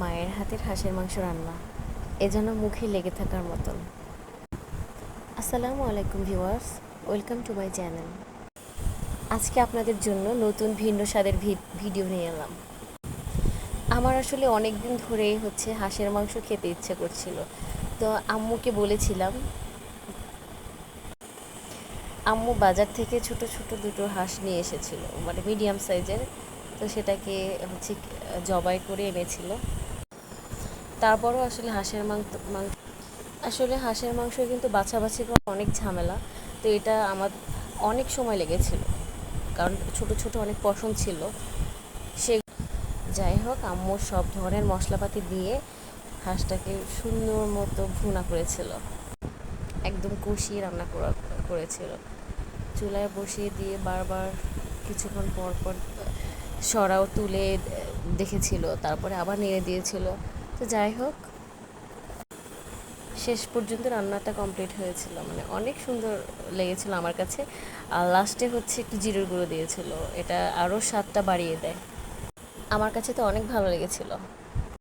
মায়ের হাতের হাঁসের মাংস রান্না যেন মুখে লেগে থাকার মতন। আসসালামু আলাইকুম viewers, welcome to my channel. আজকে আপনাদের জন্য নতুন ভিন্ন স্বাদের ভিডিও নিয়ে এলাম। আমার আসলে অনেক দিন ধরেই হাঁসের মাংস খেতে ইচ্ছে করছিল। তো আম্মুকে বলেছিলাম, আম্মু বাজার থেকে ছোট ছোট দুটো হাঁস নিয়ে এসেছিল, মানে মিডিয়াম সাইজের। তো সেটাকে জবাই করে এনেছিল। তারপরও হাঁসের মাংস কিন্তু বাছাবাছি করা অনেক ঝামেলা। তো এটা আমার অনেক সময় লেগেছিল, কারণ ছোট ছোট অনেক পছন্দ ছিল। সে যাই হোক, আম্মু সব ধরনের মশলাপাতি দিয়ে হাঁসটাকে সুন্দর মতো ভুনা করেছিল, একদম কষিয়ে করেছিল। চুলায় বসিয়ে দিয়ে বারবার কিছুক্ষণ পর পর সরাও তুলে দেখেছিল, তারপরে আবার নেড়ে দিয়েছিল। তো যাই হোক, শেষ পর্যন্ত রান্নাটা কমপ্লিট হয়েছিল, মানে অনেক সুন্দর লেগেছিল আমার কাছে। আর লাস্টে একটু জিরের গুঁড়ো দিয়েছিল, এটা আরও স্বাদটা বাড়িয়ে দেয়। আমার কাছে তো অনেক ভালো লেগেছিল।